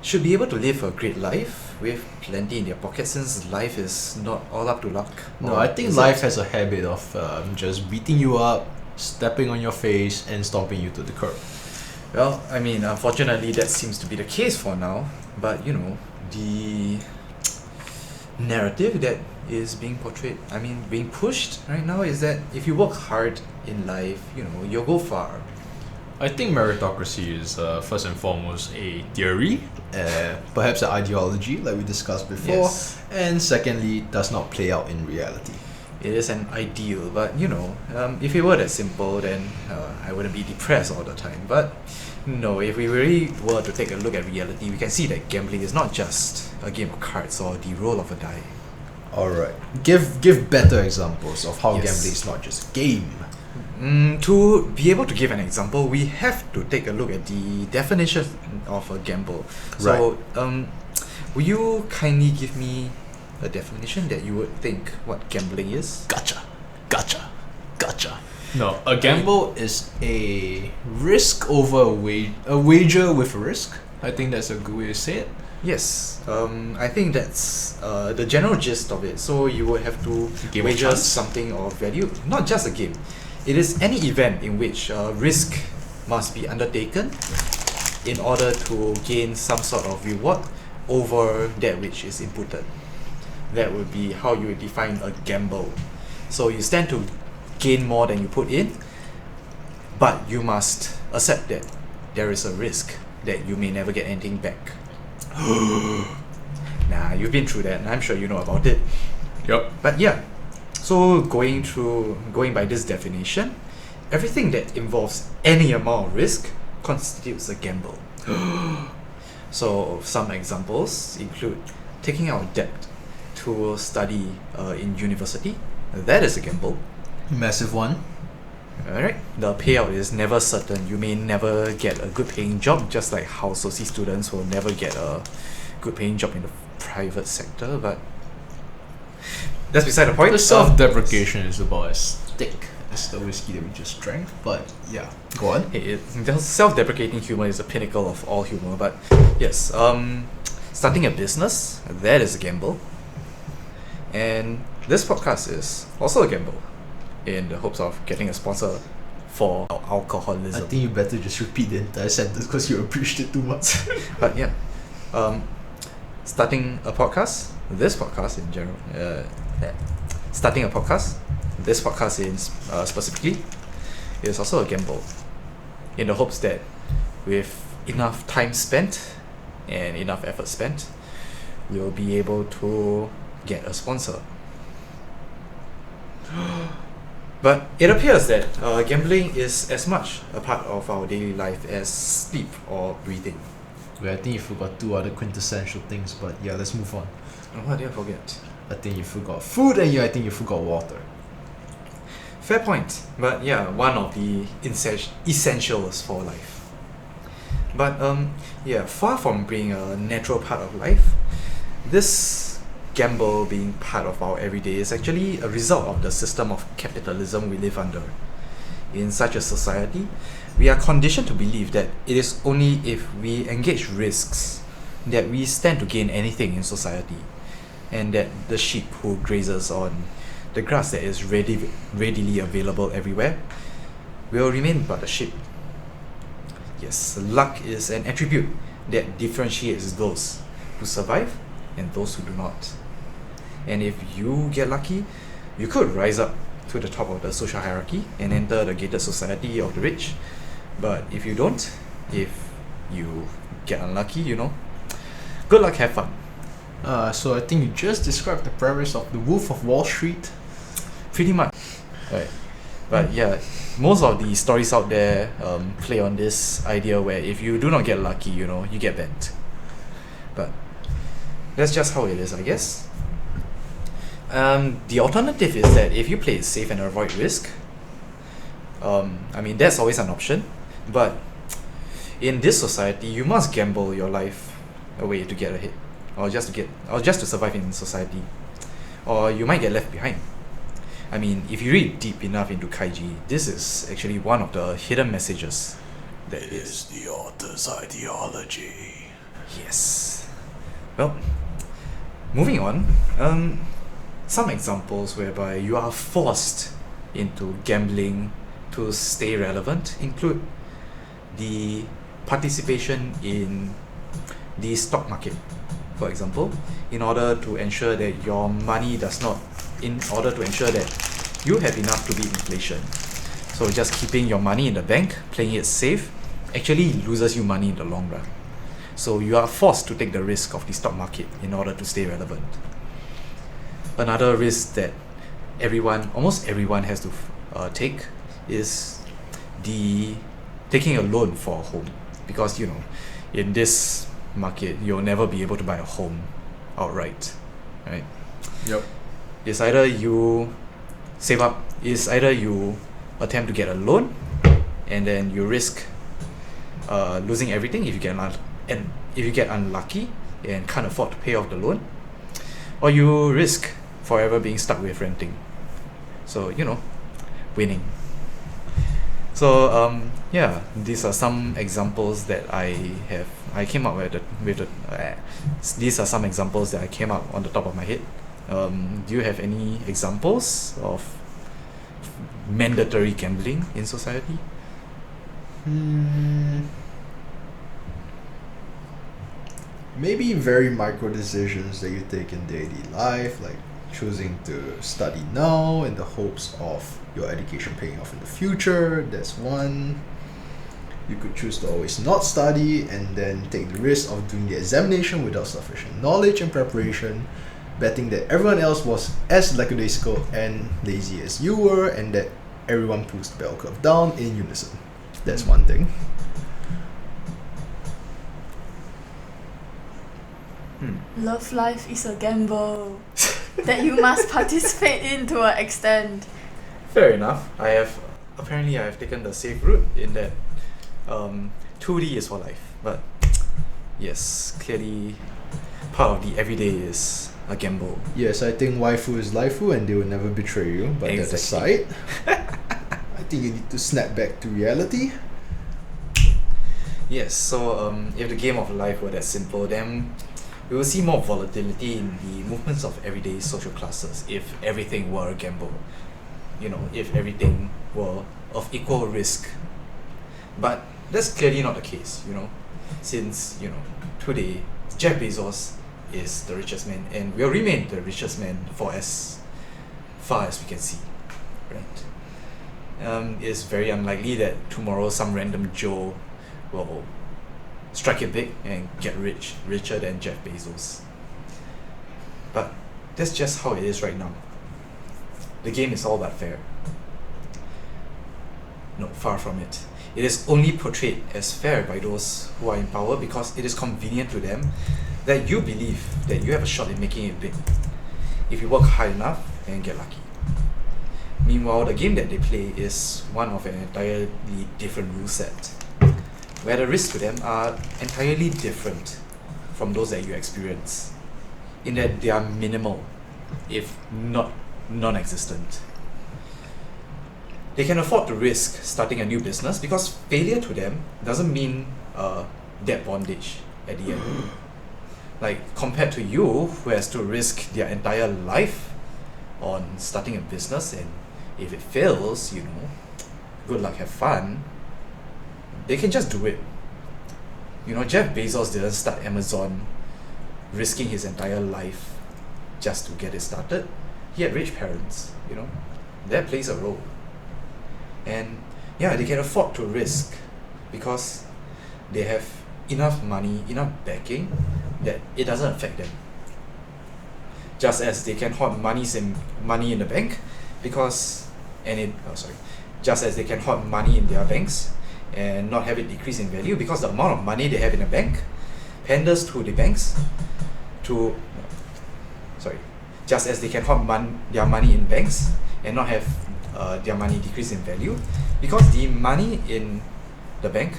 should be able to live a great life with plenty in their pocket, since life is not all up to luck. No, Or I think is life it? has a habit of just beating you up, stepping on your face, and stomping you to the curb. Well, I mean, unfortunately, that seems to be the case for now. But you know, the narrative that is being portrayed, I mean, being pushed right now is that if you work hard in life, you know, you'll go far. I think meritocracy is first and foremost a theory, perhaps an ideology like we discussed before, Yes. and secondly, does not play out in reality. It is an ideal, but you know, if it were that simple, then I wouldn't be depressed all the time. But no, if we really were to take a look at reality, we can see that gambling is not just a game of cards or the roll of a die. Alright, give better examples of how Yes. gambling is not just a game. To be able to give an example, we have to take a look at the definition of a gamble. So, will you kindly give me a definition that you would think what gambling is? Gotcha. No, a gamble is a risk over a wager with a risk. I think that's a good way to say it. Yes, I think that's the general gist of it. So you would have to Game of wager chance? something of value, not just a game. It is any event in which risk must be undertaken in order to gain some sort of reward over that which is inputted. That would be how you would define a gamble. So you stand to gain more than you put in, but you must accept that there is a risk that you may never get anything back. Nah, you've been through that, and I'm sure you know about it. Yep. But yeah, so going by this definition, everything that involves any amount of risk constitutes a gamble. So some examples include taking out debt to study in university. That is a gamble. Massive one. Alright, the payout is never certain. You may never get a good paying job, just like how soci students will never get a good paying job in the private sector, but that's beside the point. The self-deprecation is about as thick as the whiskey that we just drank, but yeah, go on. The self-deprecating humor is the pinnacle of all humor, but yes, starting a business, that is a gamble. And this podcast is also a gamble, in the hopes of getting a sponsor for our I alcoholism. think you better just repeat the entire sentence because you abridged it too much. But yeah, starting a podcast, this podcast in general, starting a podcast, this podcast in specifically, is also a gamble, in the hopes that with enough time spent and enough effort spent, we'll be able to get a sponsor. But it appears that gambling is as much a part of our daily life as sleep or breathing. Well, I think you forgot two other quintessential things, but yeah, let's move on. What did I forget? I think you forgot food, and I think you forgot water. Fair point, but yeah, one of the essentials for life. But yeah, far from being a natural part of life, this gamble being part of our everyday is actually a result of the system of capitalism we live under. In such a society, we are conditioned to believe that it is only if we engage risks that we stand to gain anything in society, and that the sheep who grazes on the grass that is readily available everywhere will remain but a sheep. Yes, luck is an attribute that differentiates those who survive and those who do not. And if you get lucky, you could rise up to the top of the social hierarchy and enter the gated society of the rich. But if you don't, if you get unlucky, you know, good luck, have fun. So I think you just described the premise of The Wolf of Wall Street. Pretty much. Right. But yeah, most of the stories out there play on this idea where if you do not get lucky, you know, you get bent. But that's just how it is, I guess. The alternative is that if you play it safe and avoid risk, I mean, that's always an option. But in this society, you must gamble your life away to get ahead, or just to survive in society, or you might get left behind. I mean, if you read deep enough into Kaiji, this is actually one of the hidden messages. That is the author's ideology. Yes. Well, moving on. Some examples whereby you are forced into gambling to stay relevant include the participation in the stock market, for example, in order to ensure that your money does not, in order to ensure that you have enough to beat inflation. So just keeping your money in the bank, playing it safe, actually loses you money in the long run. So you are forced to take the risk of the stock market in order to stay relevant. Another risk that almost everyone has to take is the taking a loan for a home, because in this market you'll never be able to buy a home outright, right? Yep. It's either you save up, it's either you attempt to get a loan and then you risk losing everything if you get unlucky and can't afford to pay off the loan, or you risk forever being stuck with renting. So winning. So these are some examples that came up with these are some examples that I came up on the top of my head. Do you have any examples of mandatory gambling in society? Maybe very micro decisions that you take in daily life, like choosing to study now in the hopes of your education paying off in the future. That's one. You could choose to always not study and then take the risk of doing the examination without sufficient knowledge and preparation, betting that everyone else was as lackadaisical and lazy as you were, and that everyone pulls the bell curve down in unison. That's one thing. Love life is a gamble that you must participate in to an extent. Fair enough. I have taken the safe route in that 2D is for life, but yes, clearly part of the everyday is a gamble. Yes, I think waifu is laifu and they will never betray you, but that aside, I think you need to snap back to reality. Yes, so if the game of life were that simple, then we will see more volatility in the movements of everyday social classes if everything were a gamble. If everything were of equal risk. But that's clearly not the case, since, today Jeff Bezos is the richest man and will remain the richest man for as far as we can see, right? It's very unlikely that tomorrow some random Joe will strike it big and get richer than Jeff Bezos. But that's just how it is right now. The game is all but fair. No, far from it. It is only portrayed as fair by those who are in power because it is convenient to them that you believe that you have a shot in making it big if you work hard enough and get lucky. Meanwhile, the game that they play is one of an entirely different rule set, where the risks to them are entirely different from those that you experience, in that they are minimal, if not non-existent. They can afford to risk starting a new business because failure to them doesn't mean debt bondage at the end. Like, compared to you, who has to risk their entire life on starting a business, and if it fails, good luck, have fun. They can just do it. Jeff Bezos didn't start Amazon risking his entire life just to get it started. He had rich parents, that plays a role. And they can afford to risk because they have enough money, enough backing that it doesn't affect them. Just as they can hoard money in the bank just as they can hoard money in their banks and not have it decrease in value because the amount of money they have in the bank panders to the banks just as they can hoard their money in banks and not have their money decrease in value because the money in the bank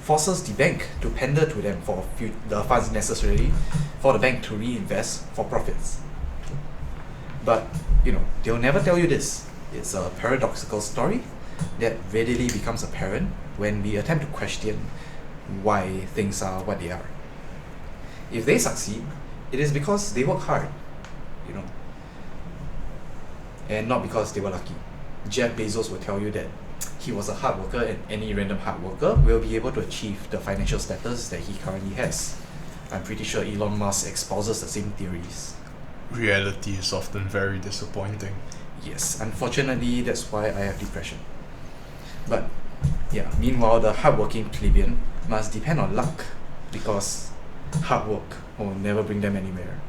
forces the bank to pander to them for the funds necessary for the bank to reinvest for profits. But they'll never tell you this. It's a paradoxical story that readily becomes apparent when we attempt to question why things are what they are. If they succeed, it is because they work hard, and not because they were lucky. Jeff Bezos will tell you that he was a hard worker, and any random hard worker will be able to achieve the financial status that he currently has. I'm pretty sure Elon Musk espouses the same theories. Reality is often very disappointing. Yes, unfortunately, that's why I have depression. But yeah, meanwhile, the hardworking plebeian must depend on luck, because hard work will never bring them anywhere.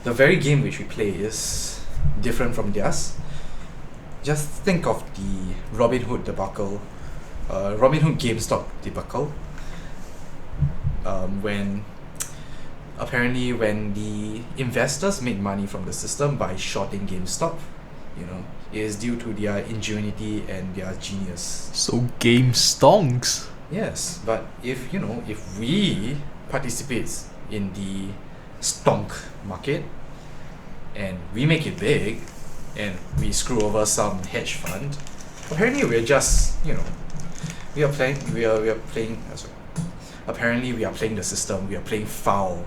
The very game which we play is different from theirs. Just think of the Robin Hood debacle, Robin Hood GameStop debacle, when the investors make money from the system by shorting GameStop, it is due to their ingenuity and their genius. So game stonks. Yes, but if we participate in the stonk market and we make it big and we screw over some hedge fund, apparently we're just we are playing apparently we are playing the system, we are playing foul.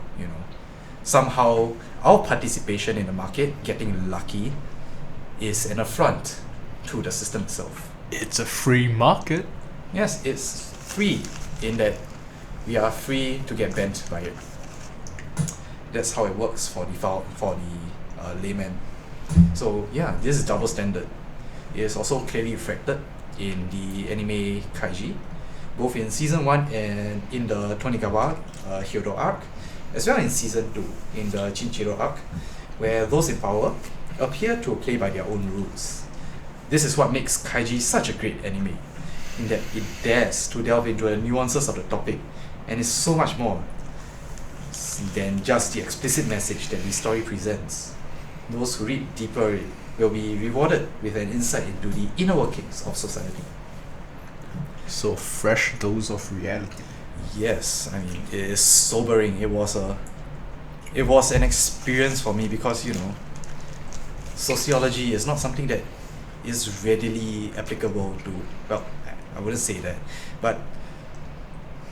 Somehow our participation in the market, getting lucky, is an affront to the system itself. It's a free market. Yes, it's free in that we are free to get bent by it. That's how it works for the layman. So yeah, this is double standard. It is also clearly reflected in the anime Kaiji, both in season 1 and in the Tonikawa Hyodo arc, as well in season 2 in the Chinchiro arc, where those in power appear to play by their own rules. This is what makes Kaiji such a great anime, in that it dares to delve into the nuances of the topic, and is so much more than just the explicit message that the story presents. Those who read deeper will be rewarded with an insight into the inner workings of society. So fresh dose of reality. Yes, I mean, it is sobering. It was an experience for me, because sociology is not something that is readily applicable to, well, I wouldn't say that, but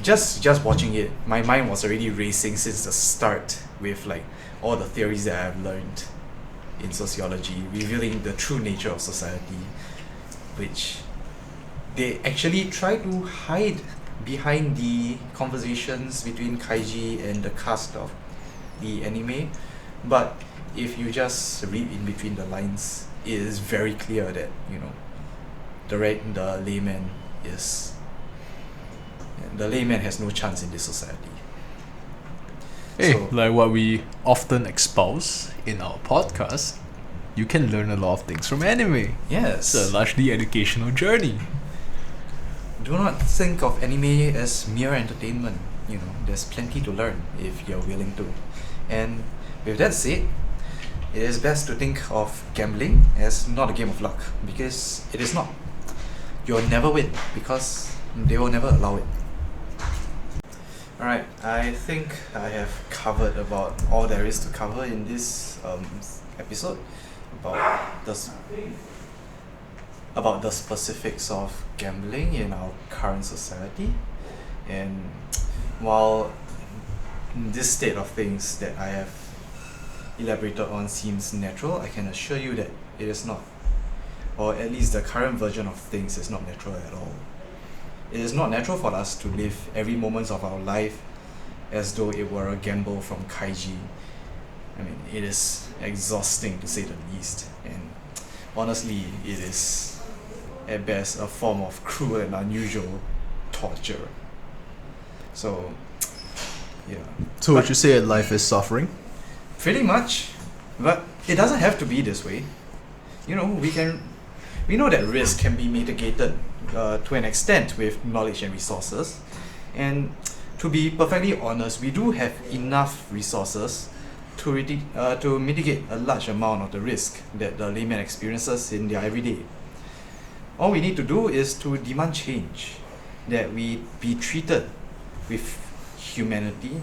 just watching it, my mind was already racing since the start with all the theories that I've learned in sociology, revealing the true nature of society, which they actually try to hide behind the conversations between Kaiji and the cast of the anime. But if you just read in between the lines, it is very clear that the layman has no chance in this society. Hey, So- like what we often espouse in our podcast, you can learn a lot of things from anime. Yes. It's a largely educational journey. Do not think of anime as mere entertainment. There's plenty to learn if you're willing to. And with that said, it is best to think of gambling as not a game of luck, because it is not. You'll never win, because they will never allow it. Alright, I think I have covered about all there is to cover in this episode about the specifics of gambling in our current society. And while this state of things that I have elaborated on seems natural, I can assure you that it is not. Or at least the current version of things is not natural at all. It is not natural for us to live every moment of our life as though it were a gamble from Kaiji. I mean, it is exhausting to say the least, and honestly, it is at best a form of cruel and unusual torture. So, yeah. So would you say that life is suffering? Pretty much, but it doesn't have to be this way. We know that risk can be mitigated to an extent with knowledge and resources, and to be perfectly honest, we do have enough resources to mitigate a large amount of the risk that the layman experiences in their everyday. All we need to do is to demand change, that we be treated with humanity,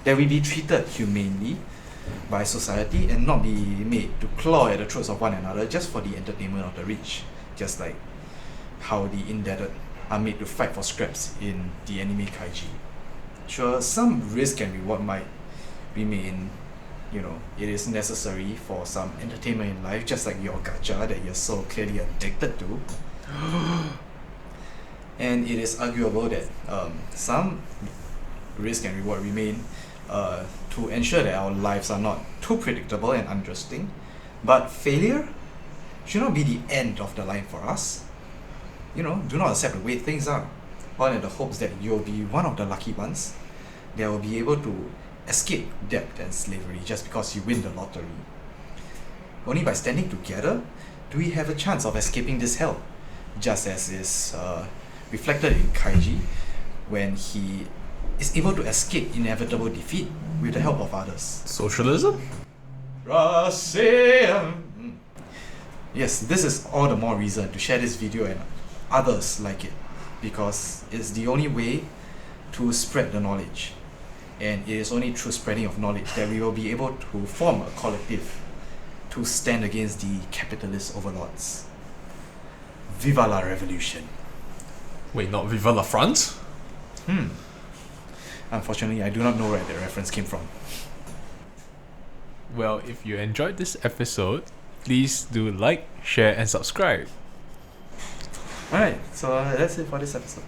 that we be treated humanely by society, and not be made to claw at the throats of one another just for the entertainment of the rich, just like how the indebted are made to fight for scraps in the anime Kaiji. Sure, some risk and reward might remain it is necessary for some entertainment in life, just like your gacha that you're so clearly addicted to. And it is arguable that some risk and reward remain to ensure that our lives are not too predictable and interesting. But failure should not be the end of the line for us. Do not accept the way things are, all in the hopes that you'll be one of the lucky ones that will be able to escape debt and slavery just because you win the lottery. Only by standing together do we have a chance of escaping this hell, just as is reflected in Kaiji when he is able to escape inevitable defeat with the help of others. Socialism? Yes, this is all the more reason to share this video and others like it, because it's the only way to spread the knowledge. And it is only through spreading of knowledge that we will be able to form a collective to stand against the capitalist overlords. Viva la revolution. Wait, not Viva la France? Unfortunately, I do not know where the reference came from. Well, if you enjoyed this episode, please do like, share, and subscribe. Alright, so that's it for this episode.